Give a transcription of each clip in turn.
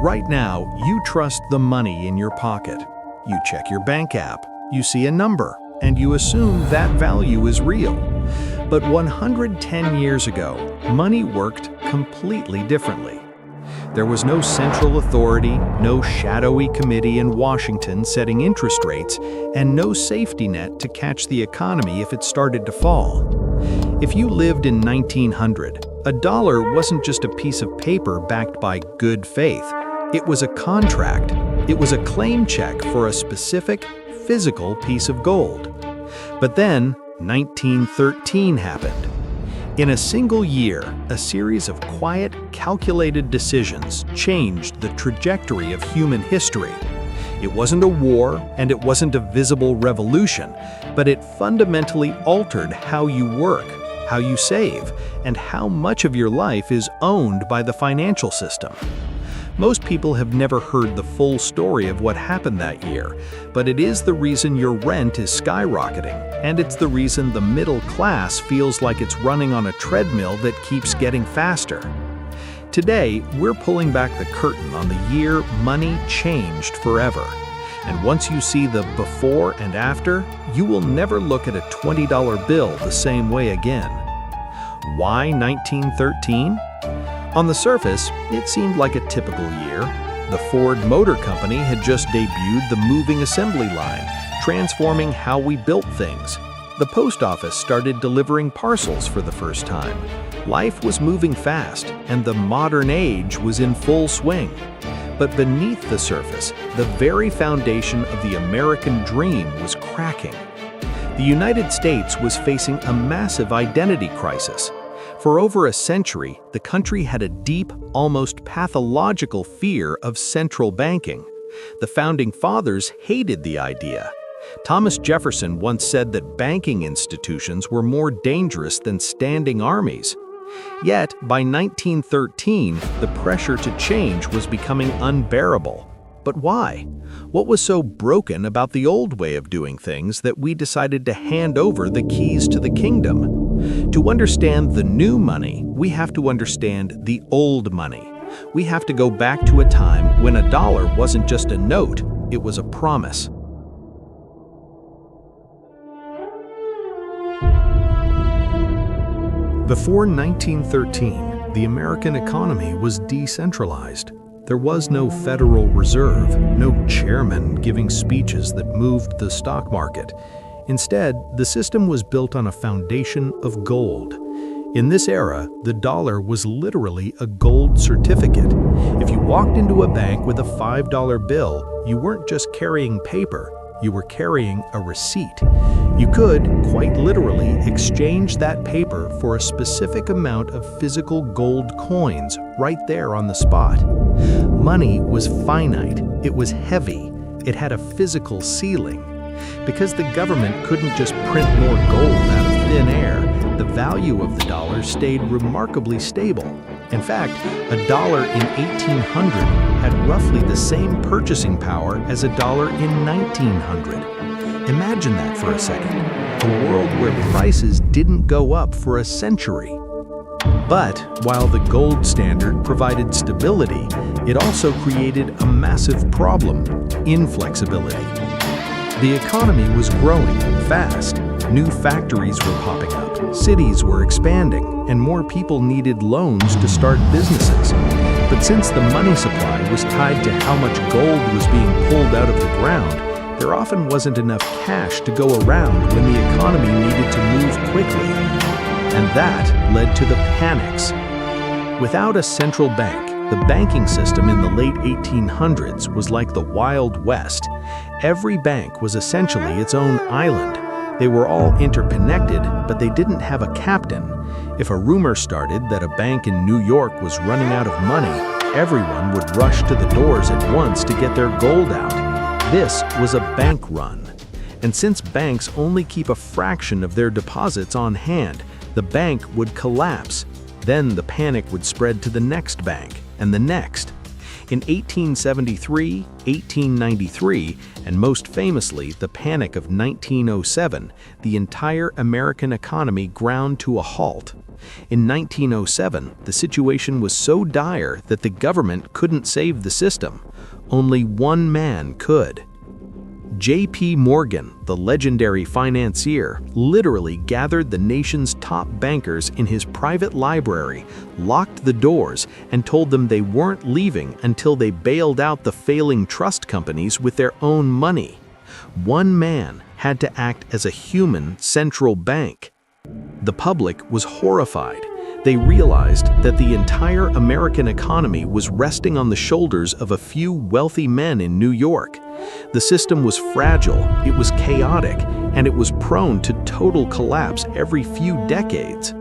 Right now, you trust the money in your pocket. You check your bank app, you see a number, and you assume that value is real. But 110 years ago, money worked completely differently. There was no central authority, no shadowy committee in Washington setting interest rates, and no safety net to catch the economy if it started to fall. If you lived in 1900, a dollar wasn't just a piece of paper backed by good faith. It was a contract. It was a claim check for a specific, physical piece of gold. But then, 1913 happened. In a single year, a series of quiet, calculated decisions changed the trajectory of human history. It wasn't a war, and it wasn't a visible revolution, but it fundamentally altered how you work, how you save, and how much of your life is owned by the financial system. Most people have never heard the full story of what happened that year, but it is the reason your rent is skyrocketing, and it's the reason the middle class feels like it's running on a treadmill that keeps getting faster. Today, we're pulling back the curtain on the year money changed forever. And once you see the before and after, you will never look at a $20 bill the same way again. Why 1913? On the surface, it seemed like a typical year. The Ford Motor Company had just debuted the moving assembly line, transforming how we built things. The post office started delivering parcels for the first time. Life was moving fast, and the modern age was in full swing. But beneath the surface, the very foundation of the American dream was cracking. The United States was facing a massive identity crisis. For over a century, the country had a deep, almost pathological fear of central banking. The Founding Fathers hated the idea. Thomas Jefferson once said that banking institutions were more dangerous than standing armies. Yet, by 1913, the pressure to change was becoming unbearable. But why? What was so broken about the old way of doing things that we decided to hand over the keys to the kingdom? To understand the new money, we have to understand the old money. We have to go back to a time when a dollar wasn't just a note, it was a promise. Before 1913, the American economy was decentralized. There was no Federal Reserve, no chairman giving speeches that moved the stock market. Instead, the system was built on a foundation of gold. In this era, the dollar was literally a gold certificate. If you walked into a bank with a $5 bill, you weren't just carrying paper, you were carrying a receipt. You could, quite literally, exchange that paper for a specific amount of physical gold coins right there on the spot. Money was finite, it was heavy, it had a physical ceiling. Because the government couldn't just print more gold out of thin air, the value of the dollar stayed remarkably stable. In fact, a dollar in 1800 had roughly the same purchasing power as a dollar in 1900. Imagine that for a second, a world where prices didn't go up for a century. But while the gold standard provided stability, it also created a massive problem: inflexibility. The economy was growing fast. New factories were popping up, cities were expanding, and more people needed loans to start businesses. But since the money supply was tied to how much gold was being pulled out of the ground, there often wasn't enough cash to go around when the economy needed to move quickly. And that led to the panics. Without a central bank, the banking system in the late 1800s was like the Wild West. Every bank was essentially its own island. They were all interconnected, but they didn't have a captain. If a rumor started that a bank in New York was running out of money, everyone would rush to the doors at once to get their gold out. This was a bank run. And since banks only keep a fraction of their deposits on hand, the bank would collapse. Then the panic would spread to the next bank, and the next. In 1873, 1893, and most famously the Panic of 1907, the entire American economy ground to a halt. In 1907, the situation was so dire that the government couldn't save the system. Only one man could. J.P. Morgan, the legendary financier, literally gathered the nation's top bankers in his private library, locked the doors, and told them they weren't leaving until they bailed out the failing trust companies with their own money. One man had to act as a human central bank. The public was horrified. They realized that the entire American economy was resting on the shoulders of a few wealthy men in New York. The system was fragile, it was chaotic, and it was prone to total collapse every few decades.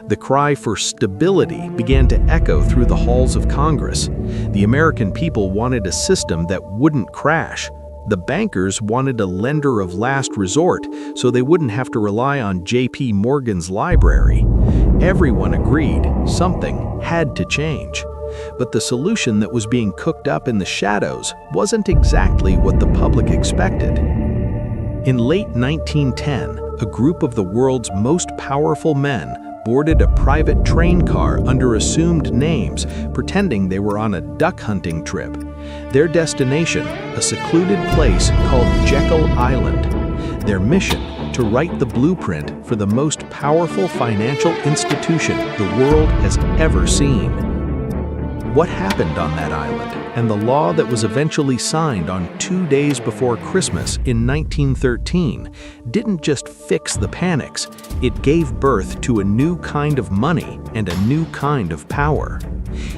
The cry for stability began to echo through the halls of Congress. The American people wanted a system that wouldn't crash. The bankers wanted a lender of last resort so they wouldn't have to rely on J.P. Morgan's library. Everyone agreed something had to change. But the solution that was being cooked up in the shadows wasn't exactly what the public expected. In late 1910, a group of the world's most powerful men boarded a private train car under assumed names, pretending they were on a duck hunting trip. Their destination, a secluded place called Jekyll Island. Their mission, to write the blueprint for the most powerful financial institution the world has ever seen. What happened on that island, and the law that was eventually signed on 2 days before Christmas in 1913, didn't just fix the panics, it gave birth to a new kind of money and a new kind of power.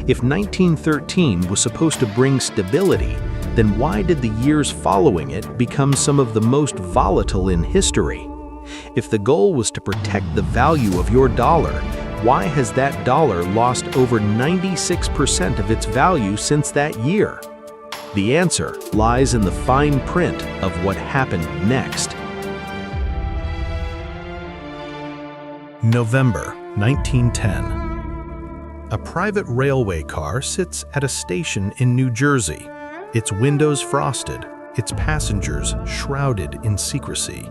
If 1913 was supposed to bring stability, then why did the years following it become some of the most volatile in history? If the goal was to protect the value of your dollar, why has that dollar lost over 96% of its value since that year? The answer lies in the fine print of what happened next. November 1910. A private railway car sits at a station in New Jersey, its windows frosted, its passengers shrouded in secrecy.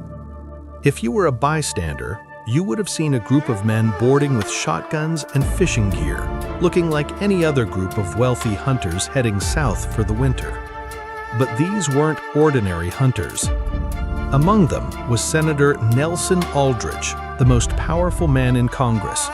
If you were a bystander, you would have seen a group of men boarding with shotguns and fishing gear, looking like any other group of wealthy hunters heading south for the winter. But these weren't ordinary hunters. Among them was Senator Nelson Aldrich, the most powerful man in Congress.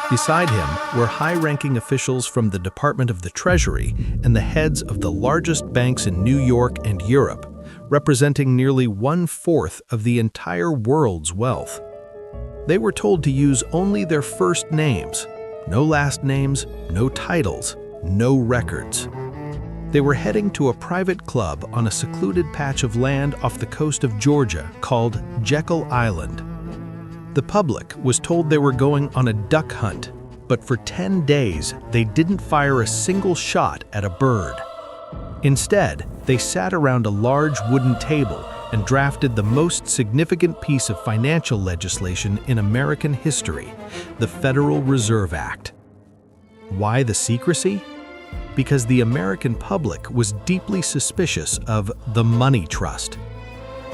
Beside him were high-ranking officials from the Department of the Treasury and the heads of the largest banks in New York and Europe, representing nearly 1/4 of the entire world's wealth. They were told to use only their first names, no last names, no titles, no records. They were heading to a private club on a secluded patch of land off the coast of Georgia called Jekyll Island. The public was told they were going on a duck hunt, but for 10 days they didn't fire a single shot at a bird. Instead, they sat around a large wooden table and drafted the most significant piece of financial legislation in American history, the Federal Reserve Act. Why the secrecy? Because the American public was deeply suspicious of the money trust.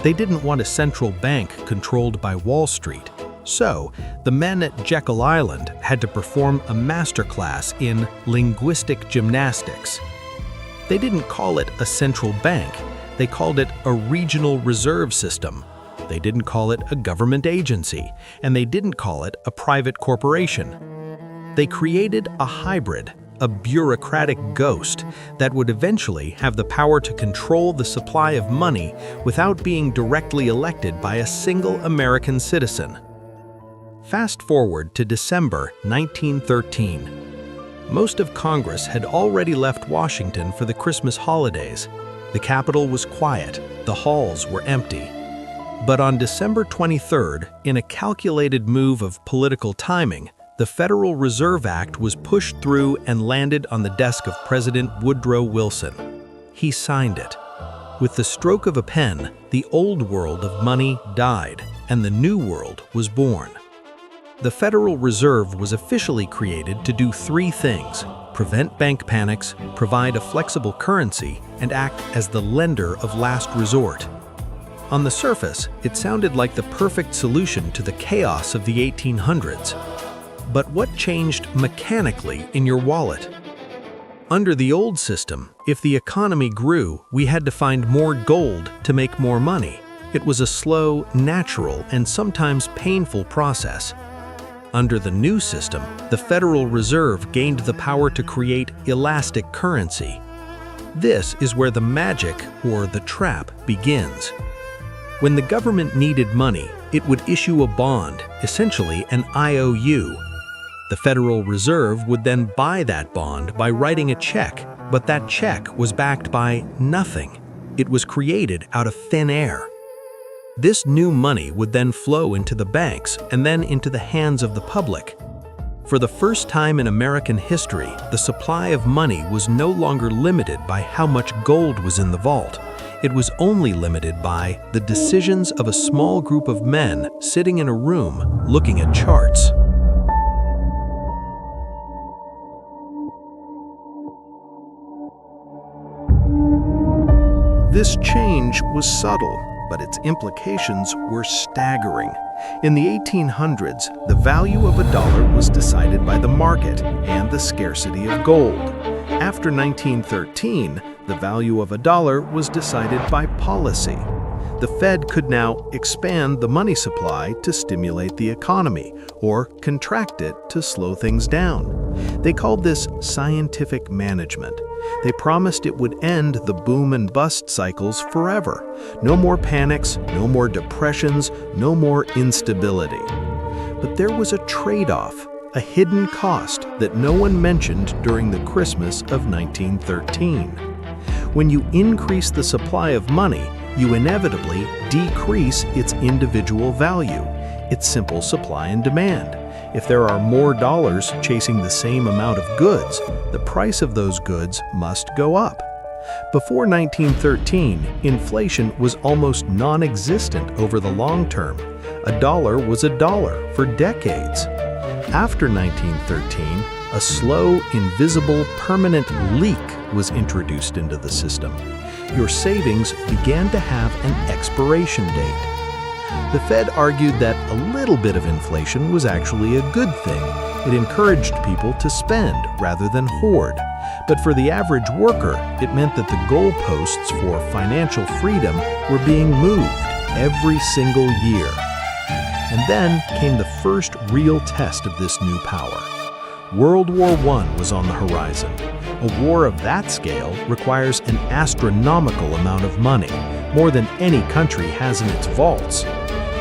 They didn't want a central bank controlled by Wall Street, so the men at Jekyll Island had to perform a masterclass in linguistic gymnastics. They didn't call it a central bank. They called it a regional reserve system. They didn't call it a government agency, and they didn't call it a private corporation. They created a hybrid, a bureaucratic ghost that would eventually have the power to control the supply of money without being directly elected by a single American citizen. Fast forward to December 1913. Most of Congress had already left Washington for the Christmas holidays. The Capitol was quiet, the halls were empty. But on December 23rd, in a calculated move of political timing, the Federal Reserve Act was pushed through and landed on the desk of President Woodrow Wilson. He signed it. With the stroke of a pen, the old world of money died, and the new world was born. The Federal Reserve was officially created to do three things: prevent bank panics, provide a flexible currency, and act as the lender of last resort. On the surface, it sounded like the perfect solution to the chaos of the 1800s. But what changed mechanically in your wallet? Under the old system, if the economy grew, we had to find more gold to make more money. It was a slow, natural, and sometimes painful process. Under the new system, the Federal Reserve gained the power to create elastic currency. This is where the magic, or the trap, begins. When the government needed money, it would issue a bond, essentially an IOU. The Federal Reserve would then buy that bond by writing a check, but that check was backed by nothing. It was created out of thin air. This new money would then flow into the banks and then into the hands of the public. For the first time in American history, the supply of money was no longer limited by how much gold was in the vault. It was only limited by the decisions of a small group of men sitting in a room looking at charts. This change was subtle, but its implications were staggering. In the 1800s, the value of a dollar was decided by the market and the scarcity of gold. After 1913, the value of a dollar was decided by policy. The Fed could now expand the money supply to stimulate the economy, or contract it to slow things down. They called this scientific management. They promised it would end the boom and bust cycles forever. No more panics, no more depressions, no more instability. But there was a trade-off, a hidden cost that no one mentioned during the Christmas of 1913. When you increase the supply of money, you inevitably decrease its individual value. It's simple supply and demand. If there are more dollars chasing the same amount of goods, the price of those goods must go up. Before 1913, inflation was almost non-existent over the long term. A dollar was a dollar for decades. After 1913, a slow, invisible, permanent leak was introduced into the system. Your savings began to have an expiration date. The Fed argued that a little bit of inflation was actually a good thing. It encouraged people to spend rather than hoard. But for the average worker, it meant that the goalposts for financial freedom were being moved every single year. And then came the first real test of this new power. World War I was on the horizon. A war of that scale requires an astronomical amount of money, more than any country has in its vaults.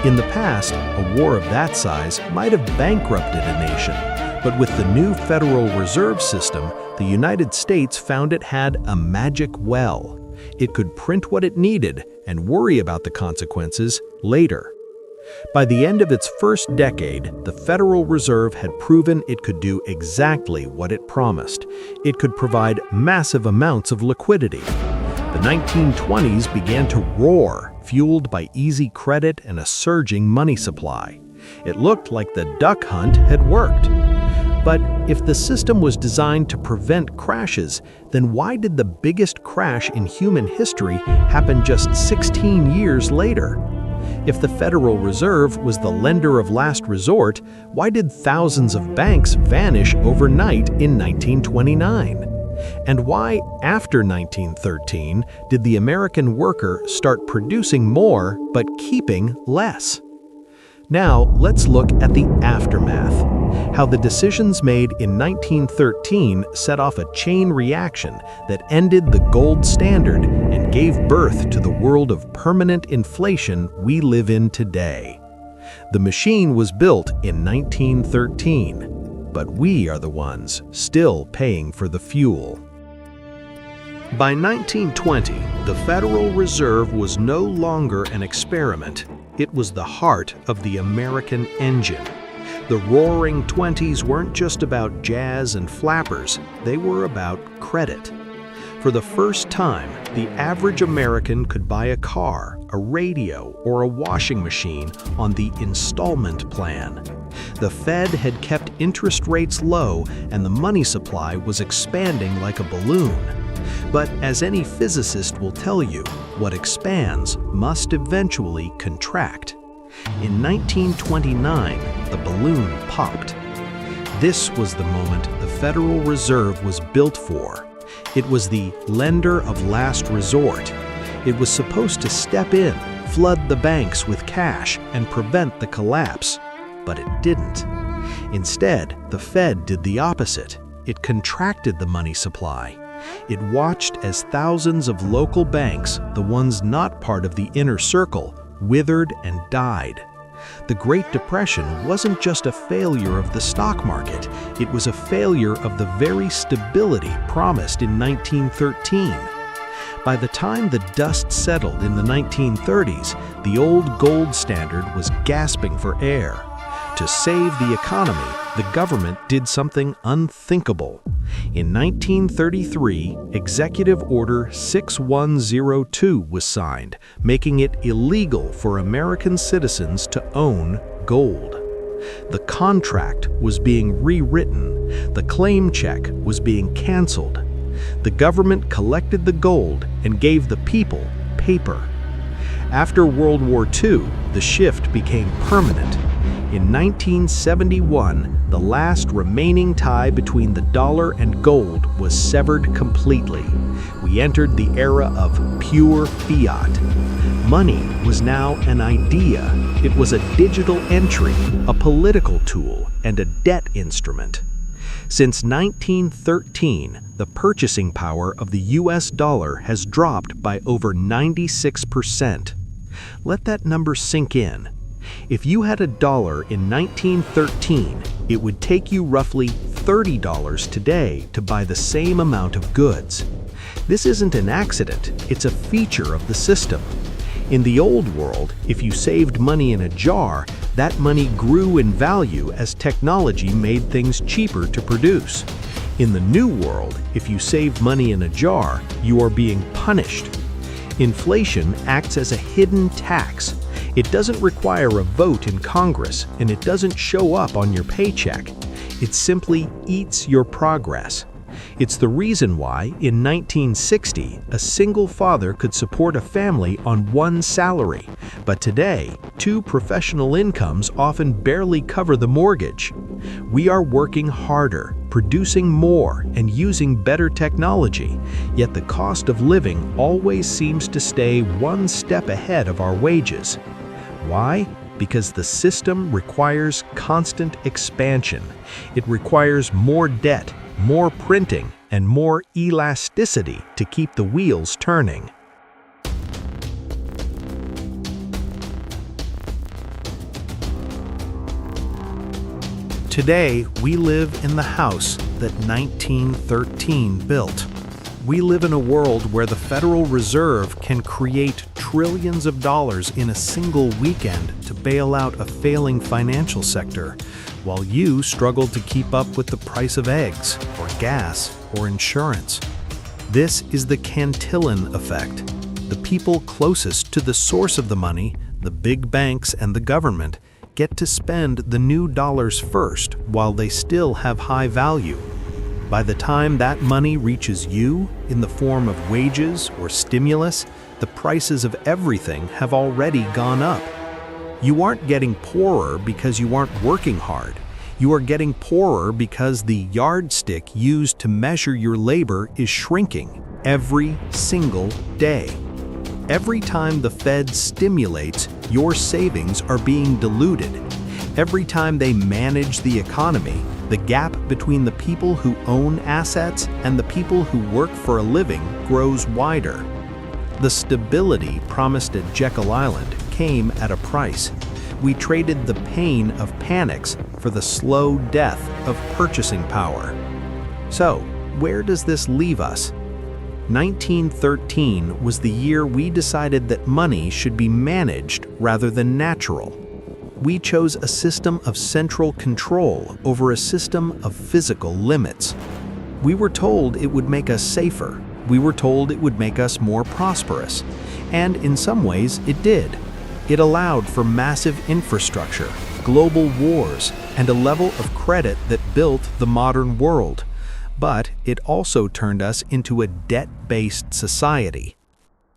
In the past, a war of that size might have bankrupted a nation, but with the new Federal Reserve System, the United States found it had a magic well. It could print what it needed and worry about the consequences later. By the end of its first decade, the Federal Reserve had proven it could do exactly what it promised. It could provide massive amounts of liquidity. The 1920s began to roar, fueled by easy credit and a surging money supply. It looked like the duck hunt had worked. But if the system was designed to prevent crashes, then why did the biggest crash in human history happen just 16 years later? If the Federal Reserve was the lender of last resort, why did thousands of banks vanish overnight in 1929? And why, after 1913, did the American worker start producing more but keeping less? Now, let's look at the aftermath. How the decisions made in 1913 set off a chain reaction that ended the gold standard and gave birth to the world of permanent inflation we live in today. The machine was built in 1913, but we are the ones still paying for the fuel. By 1920, the Federal Reserve was no longer an experiment. It was the heart of the American engine. The Roaring Twenties weren't just about jazz and flappers, they were about credit. For the first time, the average American could buy a car, a radio, or a washing machine on the installment plan. The Fed had kept interest rates low and the money supply was expanding like a balloon. But as any physicist will tell you, what expands must eventually contract. In 1929, the balloon popped. This was the moment the Federal Reserve was built for. It was the lender of last resort. It was supposed to step in, flood the banks with cash, and prevent the collapse. But it didn't. Instead, the Fed did the opposite. It contracted the money supply. It watched as thousands of local banks, the ones not part of the inner circle, withered and died. The Great Depression wasn't just a failure of the stock market, it was a failure of the very stability promised in 1913. By the time the dust settled in the 1930s, the old gold standard was gasping for air. To save the economy, the government did something unthinkable. In 1933, Executive Order 6102 was signed, making it illegal for American citizens to own gold. The contract was being rewritten. The claim check was being canceled. The government collected the gold and gave the people paper. After World War II, the shift became permanent. In 1971, the last remaining tie between the dollar and gold was severed completely. We entered the era of pure fiat. Money was now an idea. It was a digital entry, a political tool, and a debt instrument. Since 1913, the purchasing power of the US dollar has dropped by over 96%. Let that number sink in. If you had a dollar in 1913, it would take you roughly $30 today to buy the same amount of goods. This isn't an accident, it's a feature of the system. In the old world, if you saved money in a jar, that money grew in value as technology made things cheaper to produce. In the new world, if you saved money in a jar, you are being punished. Inflation acts as a hidden tax. It doesn't require a vote in Congress, and it doesn't show up on your paycheck. It simply eats your progress. It's the reason why, in 1960, a single father could support a family on one salary, but today, two professional incomes often barely cover the mortgage. We are working harder, producing more, and using better technology, yet the cost of living always seems to stay one step ahead of our wages. Why? Because the system requires constant expansion. It requires more debt, more printing, and more elasticity to keep the wheels turning. Today, we live in the house that 1913 built. We live in a world where the Federal Reserve can create trillions of dollars in a single weekend to bail out a failing financial sector, while you struggle to keep up with the price of eggs, or gas, or insurance. This is the Cantillon effect. The people closest to the source of the money, the big banks and the government, get to spend the new dollars first while they still have high value. By the time that money reaches you, in the form of wages or stimulus, the prices of everything have already gone up. You aren't getting poorer because you aren't working hard. You are getting poorer because the yardstick used to measure your labor is shrinking every single day. Every time the Fed stimulates, your savings are being diluted. Every time they manage the economy, the gap between the people who own assets and the people who work for a living grows wider. The stability promised at Jekyll Island came at a price. We traded the pain of panics for the slow death of purchasing power. So, where does this leave us? 1913 was the year we decided that money should be managed rather than natural. We chose a system of central control over a system of physical limits. We were told it would make us safer, We were told it would make us more prosperous, and in some ways it did. It allowed for massive infrastructure, global wars, and a level of credit that built the modern world. But it also turned us into a debt-based society.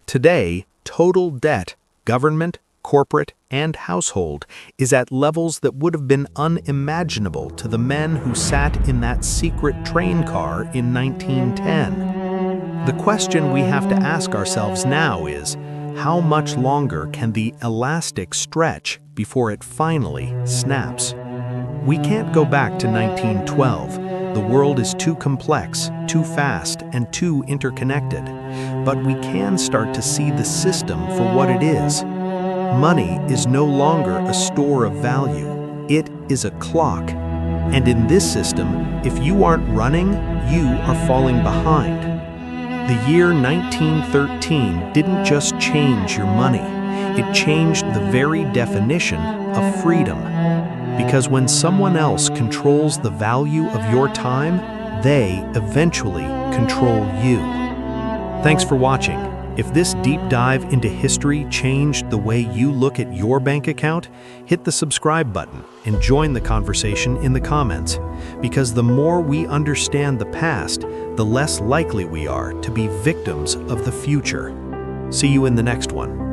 Today, total debt, government, corporate, and household, is at levels that would have been unimaginable to the men who sat in that secret train car in 1910. The question we have to ask ourselves now is, how much longer can the elastic stretch before it finally snaps? We can't go back to 1912. The world is too complex, too fast, and too interconnected. But we can start to see the system for what it is. Money is no longer a store of value. It is a clock. And in this system, if you aren't running, you are falling behind. The year 1913 didn't just change your money. It changed the very definition of freedom. Because when someone else controls the value of your time, they eventually control you. Thanks for watching. If this deep dive into history changed the way you look at your bank account, hit the subscribe button and join the conversation in the comments. Because the more we understand the past, the less likely we are to be victims of the future. See you in the next one.